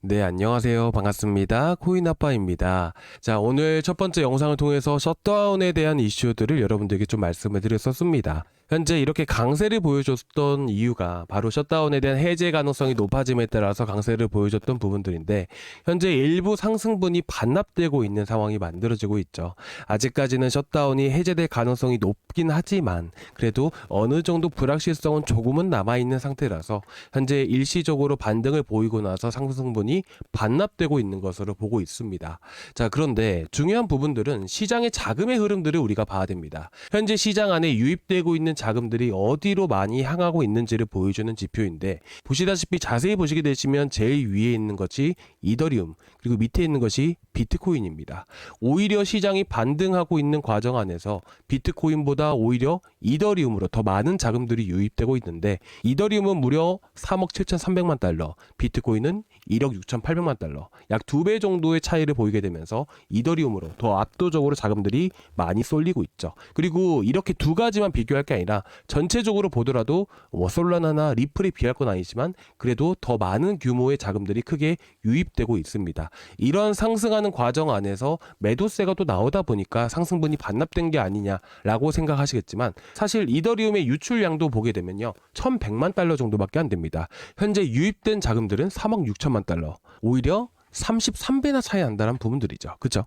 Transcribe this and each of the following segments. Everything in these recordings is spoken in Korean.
네, 안녕하세요. 반갑습니다. 코인아빠입니다. 자, 오늘 첫 번째 영상을 통해서 셧다운에 대한 이슈들을 여러분들에게 좀 말씀을 드렸었습니다. 현재 이렇게 강세를 보여줬던 이유가 바로 셧다운에 대한 해제 가능성이 높아짐에 따라서 강세를 보여줬던 부분들인데, 현재 일부 상승분이 반납되고 있는 상황이 만들어지고 있죠. 아직까지는 셧다운이 해제될 가능성이 높긴 하지만 그래도 어느 정도 불확실성은 조금은 남아있는 상태라서 현재 일시적으로 반등을 보이고 나서 상승분이 반납되고 있는 것으로 보고 있습니다. 자, 그런데 중요한 부분들은 시장의 자금의 흐름들을 우리가 봐야 됩니다. 현재 시장 안에 유입되고 있는 자금들이 어디로 많이 향하고 있는지를 보여주는 지표인데, 보시다시피 자세히 보시게 되시면 제일 위에 있는 것이 이더리움, 그리고 밑에 있는 것이 비트코인입니다. 오히려 시장이 반등하고 있는 과정 안에서 비트코인보다 오히려 이더리움으로 더 많은 자금들이 유입되고 있는데, 이더리움은 무려 3억 7,300만 달러, 비트코인은 1억 6,800만 달러, 약 2배 정도의 차이를 보이게 되면서 이더리움으로 더 압도적으로 자금들이 많이 쏠리고 있죠. 그리고 이렇게 두 가지만 비교할 게 아니라 전체적으로 보더라도 솔라나나 리플에 비할 건 아니지만 그래도 더 많은 규모의 자금들이 크게 유입되고 있습니다. 이런 상승하는 과정 안에서 매도세가 또 나오다 보니까 상승분이 반납된 게 아니냐라고 생각하시겠지만, 사실 이더리움의 유출량도 보게 되면요, 1,100만 달러 정도밖에 안 됩니다. 현재 유입된 자금들은 3억 6천만 달러, 오히려 33배나 차이 난다는 부분들이죠. 그렇죠?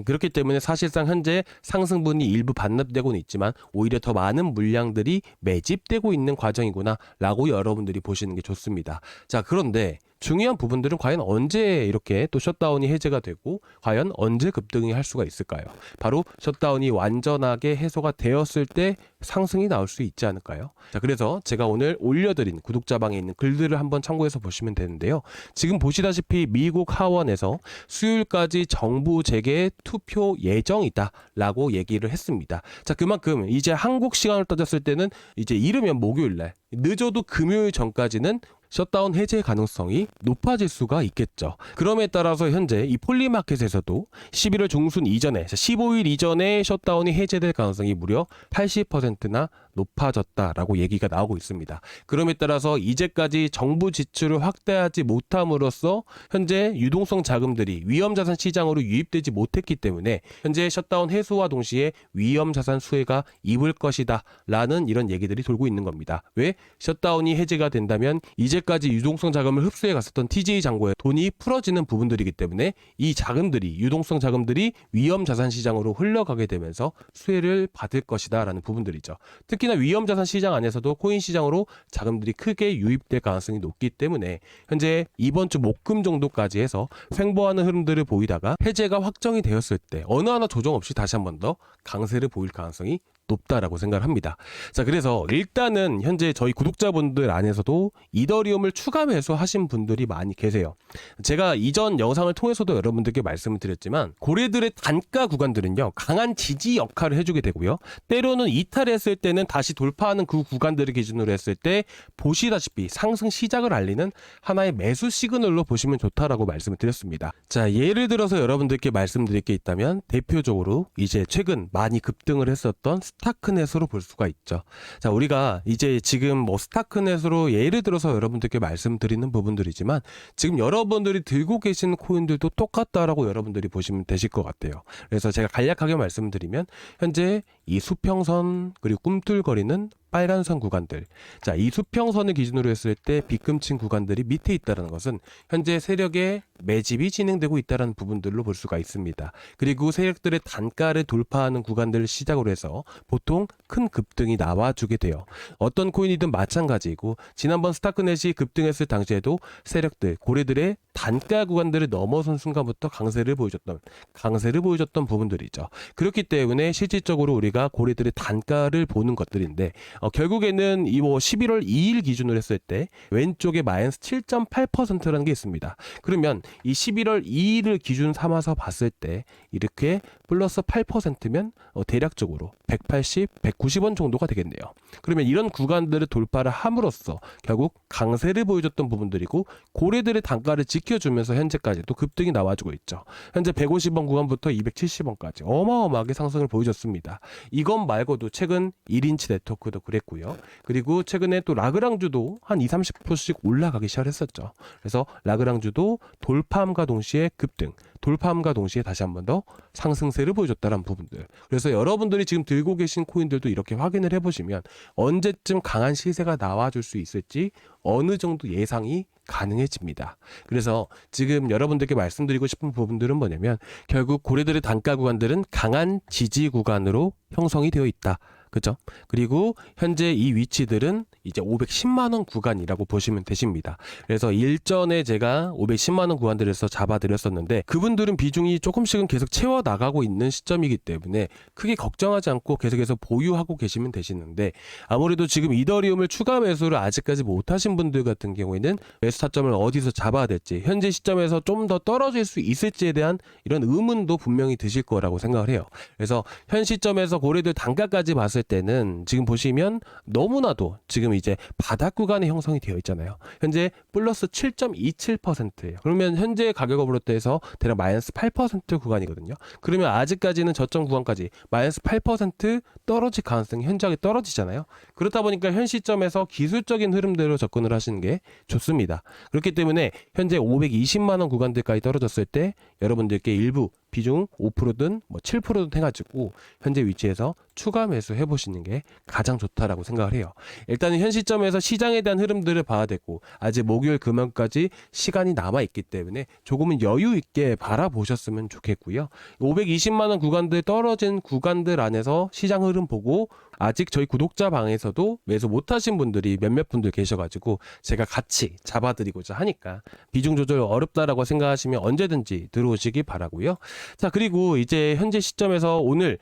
그렇기 때문에 사실상 현재 상승분이 일부 반납되고는 있지만 오히려 더 많은 물량들이 매집되고 있는 과정이구나 라고 여러분들이 보시는 게 좋습니다. 자, 그런데 중요한 부분들은 과연 언제 이렇게 또 셧다운이 해제가 되고 과연 언제 급등이 할 수가 있을까요? 바로 셧다운이 완전하게 해소가 되었을 때 상승이 나올 수 있지 않을까요? 자, 그래서 제가 오늘 올려드린 구독자방에 있는 글들을 한번 참고해서 보시면 되는데요. 지금 보시다시피 미국 하원에서 수요일까지 정부 재개 투표 예정이다 라고 얘기를 했습니다. 자, 그만큼 이제 한국 시간을 따졌을 때는 이제 이르면 목요일날, 늦어도 금요일 전까지는 셧다운 해제 가능성이 높아질 수가 있겠죠. 그럼에 따라서 현재 이 폴리마켓에서도 11월 중순 이전에, 15일 이전에 셧다운이 해제될 가능성이 무려 80%나 높아졌다라고 얘기가 나오고 있습니다. 그럼에 따라서 이제까지 정부 지출을 확대하지 못함으로써 현재 유동성 자금들이 위험자산 시장으로 유입되지 못했기 때문에 현재 셧다운 해소와 동시에 위험자산 수혜가 입을 것이다 라는 이런 얘기들이 돌고 있는 겁니다. 왜? 셧다운이 해제가 된다면 이제까지 유동성 자금을 흡수해 갔었던 TJ 잔고에 돈이 풀어지는 부분들이기 때문에 이 자금들이, 유동성 자금들이 위험자산 시장으로 흘러가게 되면서 수혜를 받을 것이다 라는 부분들이죠. 특히나 위험자산 시장 안에서도 코인 시장으로 자금들이 크게 유입될 가능성이 높기 때문에 현재 이번 주 목금 정도까지 해서 횡보하는 흐름들을 보이다가 해제가 확정이 되었을 때 어느 하나 조정 없이 다시 한 번 더 강세를 보일 가능성이 높다라고 생각을 합니다. 자, 그래서 일단은 현재 저희 구독자분들 안에서도 이더리움을 추가 매수하신 분들이 많이 계세요. 제가 이전 영상을 통해서도 여러분들께 말씀을 드렸지만 고래들의 단가 구간들은요, 강한 지지 역할을 해주게 되고요, 때로는 이탈했을 때는 다시 돌파하는 그 구간들을 기준으로 했을 때 보시다시피 상승 시작을 알리는 하나의 매수 시그널로 보시면 좋다라고 말씀을 드렸습니다. 자, 예를 들어서 여러분들께 말씀드릴 게 있다면 대표적으로 이제 최근 많이 급등을 했었던 스타크넷으로 볼 수가 있죠. 자, 우리가 이제 지금 스타크넷으로 예를 들어서 여러분들께 말씀드리는 부분들이지만 지금 여러분들이 들고 계신 코인들도 똑같다라고 여러분들이 보시면 되실 것 같아요. 그래서 제가 간략하게 말씀드리면 현재 이 수평선 그리고 꿈틀거리는 빨간선 구간들, 자, 이 수평선을 기준으로 했을 때 빗금친 구간들이 밑에 있다는 것은 현재 세력의 매집이 진행되고 있다는 부분들로 볼 수가 있습니다. 그리고 세력들의 단가를 돌파하는 구간들을 시작으로 해서 보통 큰 급등이 나와주게 돼요. 어떤 코인이든 마찬가지이고, 지난번 스타크넷이 급등했을 당시에도 세력들, 고래들의 단가 구간들을 넘어선 순간부터 강세를 보여줬던 부분들이죠. 그렇기 때문에 실질적으로 우리가 고래들의 단가를 보는 것들인데, 결국에는 이 11월 2일 기준으로 했을 때 왼쪽에 마이너스 7.8%라는 게 있습니다. 그러면 이 11월 2일을 기준 삼아서 봤을 때 이렇게 플러스 8%면 대략적으로 180, 190원 정도가 되겠네요. 그러면 이런 구간들을 돌파를 함으로써 결국 강세를 보여줬던 부분들이고, 고래들의 단가를 지키 지켜주면서 현재까지도 급등이 나와주고 있죠. 현재 150원 구간부터 270원까지 어마어마하게 상승을 보여줬습니다. 이것 말고도 최근 1인치 네트워크도 그랬고요. 그리고 최근에 또 라그랑주도 한 20-30%씩 올라가기 시작했었죠. 그래서 라그랑주도 돌파함과 동시에 급등, 돌파함과 동시에 다시 한 번 더 상승세를 보여줬다는 부분들. 그래서 여러분들이 지금 들고 계신 코인들도 이렇게 확인을 해보시면 언제쯤 강한 시세가 나와줄 수 있을지 어느 정도 예상이 가능해집니다. 그래서 지금 여러분들께 말씀드리고 싶은 부분들은 뭐냐면 결국 고래들의 단가 구간들은 강한 지지 구간으로 형성이 되어 있다. 그죠? 그리고 현재 이 위치들은 이제 510만원 구간이라고 보시면 되십니다. 그래서 일전에 제가 510만원 구간들에서 잡아드렸었는데 그분들은 비중이 조금씩은 계속 채워나가고 있는 시점이기 때문에 크게 걱정하지 않고 계속해서 보유하고 계시면 되시는데 아무래도 지금 이더리움을 추가 매수를 아직까지 못하신 분들 같은 경우에는 매수 타점을 어디서 잡아야 될지 현재 시점에서 좀 더 떨어질 수 있을지에 대한 이런 의문도 분명히 드실 거라고 생각을 해요. 그래서 현 시점에서 고래들 단가까지 봤을 때는 지금 보시면 너무나도 지금 이제 바닥 구간이 형성이 되어 있잖아요. 현재 플러스 7.27%예요. 그러면 현재 가격으로 해서 대략 마이너스 8% 구간이거든요. 그러면 아직까지는 저점 구간까지 마이너스 8% 떨어질 가능성이 현저하게 떨어지잖아요. 그렇다 보니까 현 시점에서 기술적인 흐름대로 접근을 하시는 게 좋습니다. 그렇기 때문에 현재 520만원 구간들까지 떨어졌을 때 여러분들께 일부 비중 5%든 뭐 7%든 해가지고 현재 위치에서 추가 매수 해보시는 게 가장 좋다라고 생각을 해요. 일단은 현 시점에서 시장에 대한 흐름들을 봐야 되고 아직 목요일 금요일까지 시간이 남아있기 때문에 조금은 여유 있게 바라보셨으면 좋겠고요. 520만원 구간들 떨어진 구간들 안에서 시장 흐름 보고 아직 저희 구독자 방에서도 매수 못하신 분들이 몇몇 분들 계셔가지고 제가 같이 잡아드리고자 하니까 비중 조절 어렵다라고 생각하시면 언제든지 들어오시기 바라고요. 자, 그리고 이제 현재 시점에서 오늘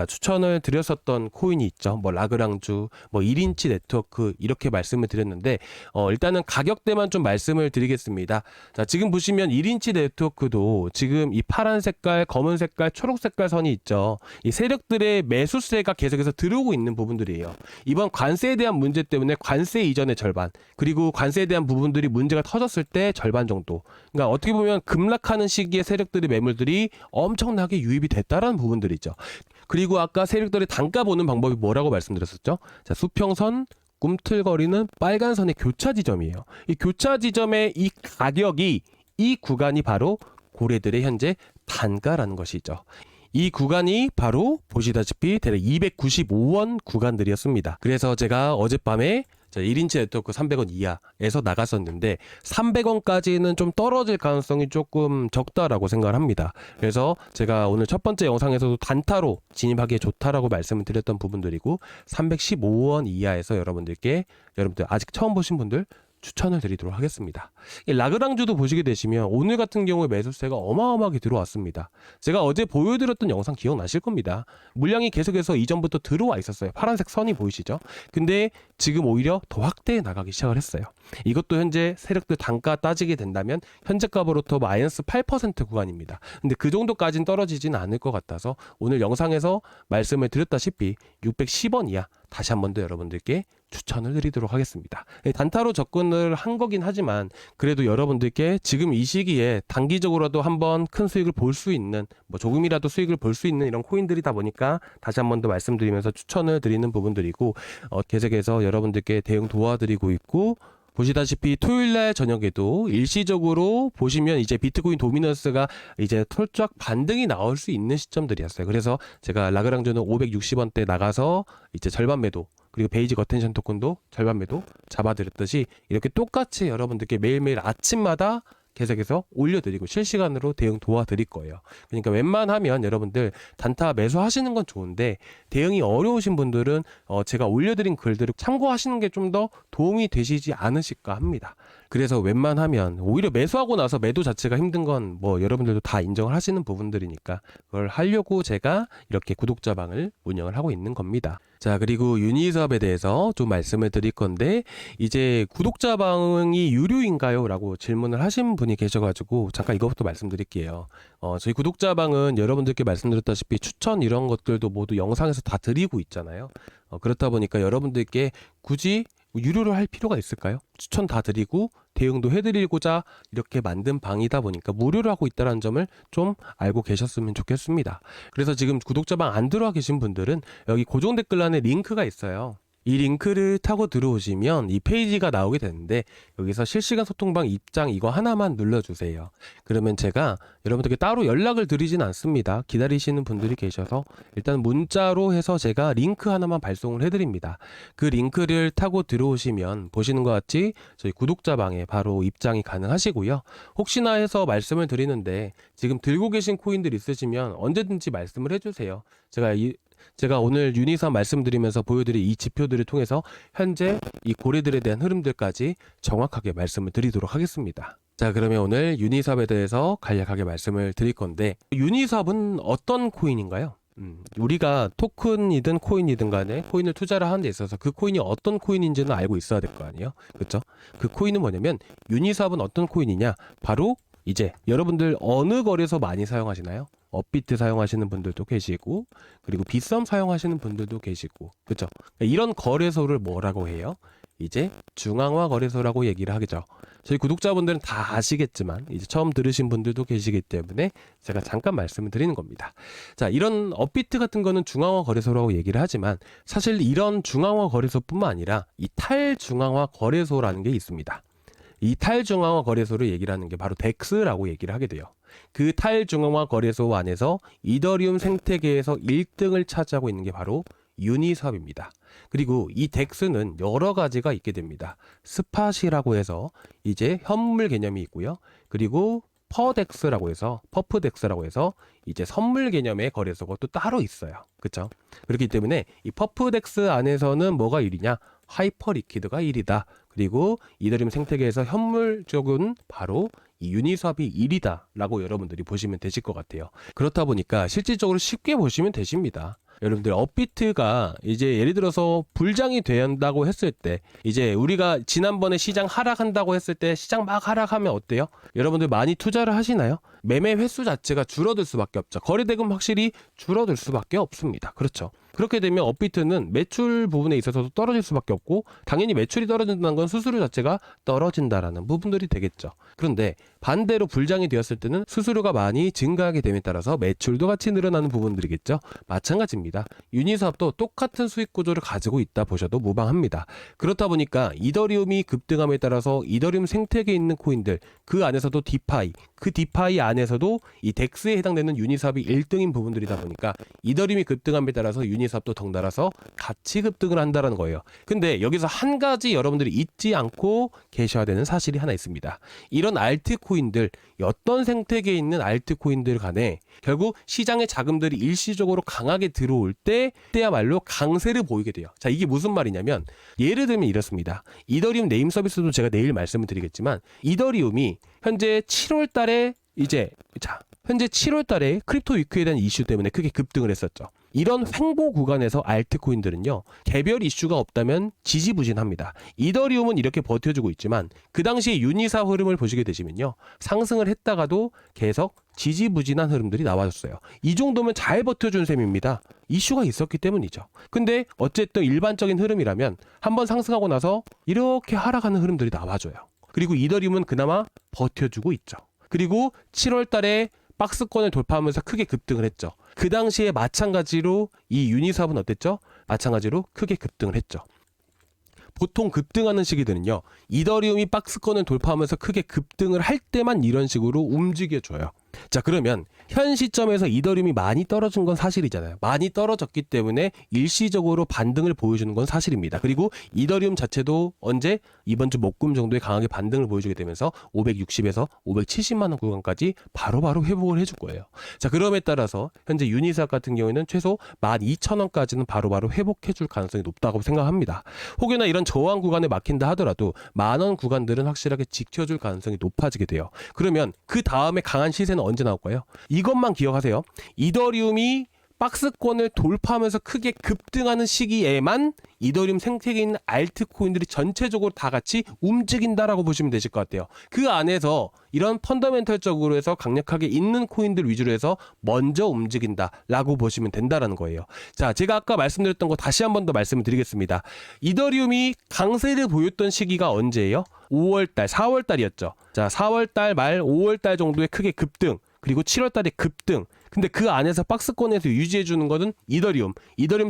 추천을 드렸었던 코인이 있죠. 뭐 라그랑주, 뭐 1인치 네트워크 이렇게 말씀을 드렸는데 일단은 가격대만 좀 말씀을 드리겠습니다. 자, 지금 보시면 1인치 네트워크도 지금 이 파란 색깔, 검은 색깔, 초록 색깔 선이 있죠. 이 세력들의 매수세가 계속해서 들어오고 있는 부분들이에요. 이번 관세에 대한 문제 때문에 관세 이전의 절반, 그리고 관세에 대한 부분들이 문제가 터졌을 때 절반 정도. 그러니까 어떻게 보면 급락하는 시기에 세력들의 매물들이 엄청나게 유입이 됐다라는 부분들이죠. 그리고 아까 세력들의 단가 보는 방법이 뭐라고 말씀드렸었죠? 자, 수평선, 꿈틀거리는 빨간 선의 교차 지점이에요. 이 교차 지점의 이 가격이 이 구간이 바로 고래들의 현재 단가라는 것이죠. 이 구간이 바로 보시다시피 대략 295원 구간들이었습니다. 그래서 제가 어젯밤에 1인치 네트워크 300원 이하에서 나갔었는데 300원까지는 좀 떨어질 가능성이 조금 적다라고 생각을 합니다. 그래서 제가 오늘 첫 번째 영상에서도 단타로 진입하기에 좋다라고 말씀을 드렸던 부분들이고 315원 이하에서 여러분들 아직 처음 보신 분들 추천을 드리도록 하겠습니다. 이 라그랑주도 보시게 되시면 오늘 같은 경우에 매수세가 어마어마하게 들어왔습니다. 제가 어제 보여드렸던 영상 기억나실 겁니다. 물량이 계속해서 이전부터 들어와 있었어요. 파란색 선이 보이시죠? 근데 지금 오히려 더 확대해 나가기 시작을 했어요. 이것도 현재 세력들 단가 따지게 된다면 현재 값으로부터 마이너스 8% 구간입니다. 근데 그 정도까지는 떨어지진 않을 것 같아서 오늘 영상에서 말씀을 드렸다시피 610원 이하 다시 한 번 더 여러분들께 추천을 드리도록 하겠습니다. 단타로 접근을 한 거긴 하지만 그래도 여러분들께 지금 이 시기에 단기적으로도 한번 큰 수익을 볼 수 있는 뭐 조금이라도 수익을 볼 수 있는 이런 코인들이다 보니까 다시 한 번 더 말씀드리면서 추천을 드리는 부분들이고 계속해서 여러분들께 대응 도와드리고 있고 보시다시피 토요일날 저녁에도 일시적으로 보시면 이제 비트코인 도미넌스가 이제 털쫙 반등이 나올 수 있는 시점들이었어요. 그래서 제가 라그랑주는 560원대 나가서 이제 절반 매도 그리고 베이직 어텐션 토큰도 절반 매도 잡아드렸듯이 이렇게 똑같이 여러분들께 매일매일 아침마다 계속해서 올려드리고 실시간으로 대응 도와드릴 거예요. 그러니까 웬만하면 여러분들 단타 매수하시는 건 좋은데 대응이 어려우신 분들은 제가 올려드린 글들을 참고하시는 게 좀 더 도움이 되시지 않으실까 합니다. 그래서 웬만하면 오히려 매수하고 나서 매도 자체가 힘든 건 뭐 여러분들도 다 인정을 하시는 부분들이니까 그걸 하려고 제가 이렇게 구독자 방을 운영을 하고 있는 겁니다. 자, 그리고 유니스업에 대해서 좀 말씀을 드릴 건데 이제 구독자 방이 유료인가요? 라고 질문을 하신 분이 계셔가지고 잠깐 이것부터 말씀드릴게요. 저희 구독자 방은 여러분들께 말씀드렸다시피 추천 이런 것들도 모두 영상에서 다 드리고 있잖아요. 그렇다 보니까 여러분들께 굳이 유료로 할 필요가 있을까요? 추천 다 드리고 대응도 해드리고자 이렇게 만든 방이다 보니까 무료로 하고 있다는 점을 좀 알고 계셨으면 좋겠습니다. 그래서 지금 구독자방 안 들어와 계신 분들은 여기 고정 댓글란에 링크가 있어요. 이 링크를 타고 들어오시면 이 페이지가 나오게 되는데 여기서 실시간 소통방 입장 이거 하나만 눌러주세요. 그러면 제가 여러분들께 따로 연락을 드리진 않습니다. 기다리시는 분들이 계셔서 일단 문자로 해서 제가 링크 하나만 발송을 해드립니다. 그 링크를 타고 들어오시면 보시는 것 같이 저희 구독자방에 바로 입장이 가능하시고요. 혹시나 해서 말씀을 드리는데 지금 들고 계신 코인들 있으시면 언제든지 말씀을 해주세요. 제가 오늘 유니삽 말씀드리면서 보여드릴 이 지표들을 통해서 현재 이 고래들에 대한 흐름들까지 정확하게 말씀을 드리도록 하겠습니다. 자, 그러면 오늘 유니삽에 대해서 간략하게 말씀을 드릴 건데 유니삽은 어떤 코인인가요? 우리가 토큰이든 코인이든 간에 코인을 투자를 하는 데 있어서 그 코인이 어떤 코인인지는 알고 있어야 될 거 아니에요? 그렇죠? 그 코인은 뭐냐면 유니삽은 어떤 코인이냐? 바로 이제 여러분들 어느 거래소 많이 사용하시나요? 업비트 사용하시는 분들도 계시고 그리고 빗썸 사용하시는 분들도 계시고 그렇죠? 이런 거래소를 뭐라고 해요? 이제 중앙화 거래소라고 얘기를 하겠죠. 저희 구독자분들은 다 아시겠지만 이제 처음 들으신 분들도 계시기 때문에 제가 잠깐 말씀을 드리는 겁니다. 자, 이런 업비트 같은 거는 중앙화 거래소라고 얘기를 하지만 사실 이런 중앙화 거래소뿐만 아니라 이 탈중앙화 거래소라는 게 있습니다. 이 탈중앙화 거래소를 얘기를 하는 게 바로 덱스라고 얘기를 하게 돼요. 그 탈중앙화 거래소 안에서 이더리움 생태계에서 1등을 차지하고 있는 게 바로 유니삽입니다. 그리고 이 덱스는 여러 가지가 있게 됩니다. 스팟이라고 해서 이제 현물 개념이 있고요. 그리고 퍼덱스라고 해서 퍼프덱스라고 해서 이제 선물 개념의 거래소가 또 따로 있어요. 그렇죠? 그렇기 때문에 이 퍼프덱스 안에서는 뭐가 1위냐? 하이퍼 리퀴드가 1위다. 그리고 이더리움 생태계에서 현물 쪽은 바로 이 유니삽이 1위다 라고 여러분들이 보시면 되실 것 같아요. 그렇다 보니까 실질적으로 쉽게 보시면 되십니다. 여러분들 업비트가 이제 예를 들어서 불장이 된다고 했을 때 이제 우리가 지난번에 시장 하락한다고 했을 때 시장 막 하락하면 어때요? 여러분들 많이 투자를 하시나요? 매매 횟수 자체가 줄어들 수밖에 없죠. 거래대금 확실히 줄어들 수밖에 없습니다. 그렇죠? 그렇게 되면 업비트는 매출 부분에 있어서도 떨어질 수밖에 없고 당연히 매출이 떨어진다는 건 수수료 자체가 떨어진다라는 부분들이 되겠죠. 그런데 반대로 불장이 되었을 때는 수수료가 많이 증가하게 됨에 따라서 매출도 같이 늘어나는 부분들이겠죠. 마찬가지입니다. 유니삽도 똑같은 수익 구조를 가지고 있다 보셔도 무방합니다. 그렇다 보니까 이더리움이 급등함에 따라서 이더리움 생태계에 있는 코인들 그 안에서도 디파이 그 디파이 안에서도 이 덱스에 해당되는 유니삽이 1등인 부분들이다 보니까 이더리움이 급등함에 따라서 유니삽도 덩달아서 같이 급등을 한다는 거예요. 근데 여기서 한 가지 여러분들이 잊지 않고 계셔야 되는 사실이 하나 있습니다. 이런 알트코인들 어떤 생태계에 있는 알트코인들 간에 결국 시장의 자금들이 일시적으로 강하게 들어올 때야말로 강세를 보이게 돼요. 자, 이게 무슨 말이냐면 예를 들면 이렇습니다. 이더리움 네임 서비스도 제가 내일 말씀을 드리겠지만 이더리움이 현재 7월 달에 현재 7월 달에 크립토 위크에 대한 이슈 때문에 크게 급등을 했었죠. 이런 횡보 구간에서 알트코인들은요, 개별 이슈가 없다면 지지부진합니다. 이더리움은 이렇게 버텨주고 있지만 그 당시에 유니삽 흐름을 보시게 되시면요, 상승을 했다가도 계속 지지부진한 흐름들이 나와줬어요. 이 정도면 잘 버텨준 셈입니다. 이슈가 있었기 때문이죠. 근데 어쨌든 일반적인 흐름이라면 한번 상승하고 나서 이렇게 하락하는 흐름들이 나와줘요. 그리고 이더리움은 그나마 버텨주고 있죠. 그리고 7월 달에 박스권을 돌파하면서 크게 급등을 했죠. 그 당시에 마찬가지로 이 유니삽은 어땠죠? 마찬가지로 크게 급등을 했죠. 보통 급등하는 시기들은요, 이더리움이 박스권을 돌파하면서 크게 급등을 할 때만 이런 식으로 움직여줘요. 자, 그러면 현 시점에서 이더리움이 많이 떨어진 건 사실이잖아요. 많이 떨어졌기 때문에 일시적으로 반등을 보여주는 건 사실입니다. 그리고 이더리움 자체도 언제 이번 주 목금 정도의 강하게 반등을 보여주게 되면서 560에서 570만 원 구간까지 바로바로 회복을 해줄 거예요. 자, 그럼에 따라서 현재 유니삽 같은 경우에는 최소 12,000원까지는 바로바로 회복해줄 가능성이 높다고 생각합니다. 혹여나 이런 저항 구간에 막힌다 하더라도 만원 구간들은 확실하게 지켜줄 가능성이 높아지게 돼요. 그러면 그 다음에 강한 시세는 언제 나올까요? 이것만 기억하세요. 이더리움이 박스권을 돌파하면서 크게 급등하는 시기에만 이더리움 생태계에 있는 알트코인들이 전체적으로 다 같이 움직인다라고 보시면 되실 것 같아요. 그 안에서 이런 펀더멘털적으로 해서 강력하게 있는 코인들 위주로 해서 먼저 움직인다라고 보시면 된다라는 거예요. 자, 제가 아까 말씀드렸던 거 다시 한 번 더 말씀을 드리겠습니다. 이더리움이 강세를 보였던 시기가 언제예요? 5월달, 4월달이었죠. 자, 4월달 말 5월달 정도에 크게 급등, 그리고 7월달에 급등. 근데 그 안에서 박스권에서 유지해주는 거는 이더리움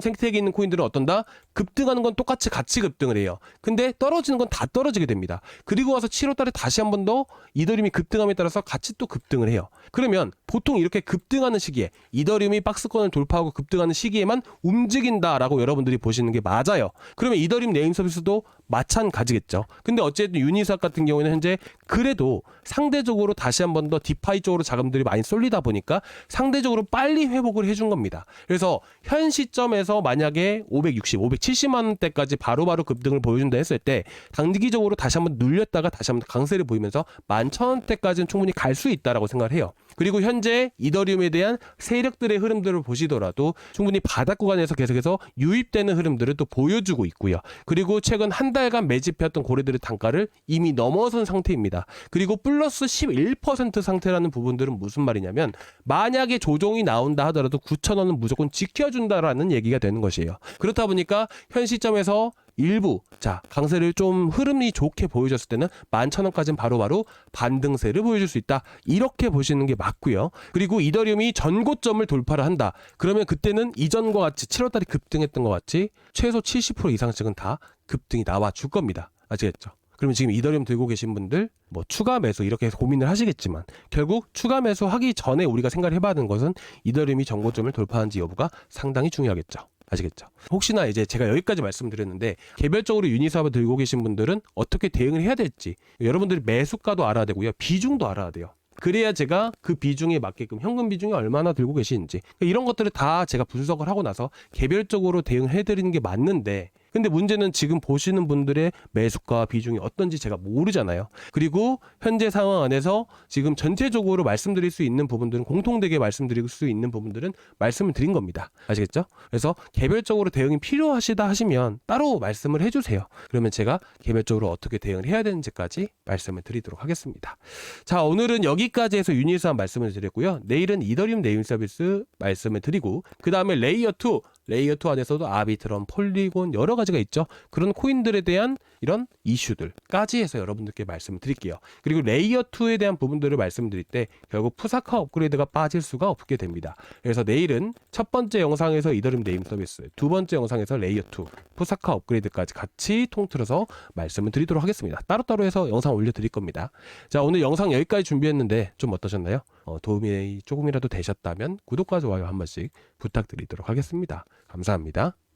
생태계에 있는 코인들은 어떤다? 급등하는 건 똑같이 같이 급등을 해요. 근데 떨어지는 건 다 떨어지게 됩니다. 그리고 와서 7월달에 다시 한 번 더 이더리움이 급등함에 따라서 같이 또 급등을 해요. 그러면 보통 이렇게 급등하는 시기에 이더리움이 박스권을 돌파하고 급등하는 시기에만 움직인다라고 여러분들이 보시는 게 맞아요. 그러면 이더리움 네임 서비스도 마찬가지겠죠. 근데 어쨌든 유니스왑 같은 경우에는 현재 그래도 상대적으로 다시 한 번 더 디파이 쪽으로 자금들이 많이 쏠리다 보니까 상대적으로 빨리 회복을 해준 겁니다. 그래서 현 시점에서 만약에 560, 570만 원대까지 바로바로 급등을 보여준다 했을 때 단기적으로 다시 한번 눌렸다가 다시 한번 강세를 보이면서 11,000원대까지는 충분히 갈 수 있다라고 생각을 해요. 그리고 현재 이더리움에 대한 세력들의 흐름들을 보시더라도 충분히 바닥 구간에서 계속해서 유입되는 흐름들을 또 보여주고 있고요. 그리고 최근 한 달간 매집해왔던 고래들의 단가를 이미 넘어선 상태입니다. 그리고 플러스 11% 상태라는 부분들은 무슨 말이냐면 만약에 조정이 나온다 하더라도 9,000원은 무조건 지켜준다라는 얘기가 되는 것이에요. 그렇다 보니까 현 시점에서 일부 강세를 좀 흐름이 좋게 보여줬을 때는 11,000원까지는 바로바로 반등세를 보여줄 수 있다. 이렇게 보시는 게 맞고요. 그리고 이더리움이 전고점을 돌파를 한다. 그러면 그때는 이전과 같이 7월달에 급등했던 것 같이 최소 70% 이상씩은 다 급등이 나와 줄 겁니다. 아시겠죠? 그러면 지금 이더리움 들고 계신 분들 뭐 추가 매수 이렇게 고민을 하시겠지만 결국 추가 매수 하기 전에 우리가 생각을 해봐야 하는 것은 이더리움이 전고점을 돌파한지 여부가 상당히 중요하겠죠. 아시겠죠? 혹시나 이제 제가 여기까지 말씀드렸는데 개별적으로 유니스왑을 들고 계신 분들은 어떻게 대응을 해야 될지 여러분들이 매수가도 알아야 되고요. 비중도 알아야 돼요. 그래야 제가 그 비중에 맞게끔 현금 비중이 얼마나 들고 계시는지 이런 것들을 다 제가 분석을 하고 나서 개별적으로 대응을 해드리는 게 맞는데 근데 문제는 지금 보시는 분들의 매수가 비중이 어떤지 제가 모르잖아요. 그리고 현재 상황 안에서 지금 전체적으로 말씀드릴 수 있는 부분들은 공통되게 말씀드릴 수 있는 부분들은 말씀을 드린 겁니다. 아시겠죠? 그래서 개별적으로 대응이 필요하시다 하시면 따로 말씀을 해주세요. 그러면 제가 개별적으로 어떻게 대응을 해야 되는지까지 말씀을 드리도록 하겠습니다. 자, 오늘은 여기까지 해서 유니스왑 말씀을 드렸고요. 내일은 이더리움 네임 서비스 말씀을 드리고 그 다음에 레이어 2 안에서도 아비트럼, 폴리곤 여러 가지가 있죠. 그런 코인들에 대한 이런 이슈들까지 해서 여러분들께 말씀을 드릴게요. 그리고 레이어 2에 대한 부분들을 말씀드릴 때 결국 푸사카 업그레이드가 빠질 수가 없게 됩니다. 그래서 내일은 첫 번째 영상에서 이더리움 네임 서비스, 두 번째 영상에서 레이어 2, 푸사카 업그레이드까지 같이 통틀어서 말씀을 드리도록 하겠습니다. 따로따로 해서 영상 올려드릴 겁니다. 자, 오늘 영상 여기까지 준비했는데 좀 어떠셨나요? 도움이 조금이라도 되셨다면 구독과 좋아요 한 번씩 부탁드리도록 하겠습니다. 감사합니다.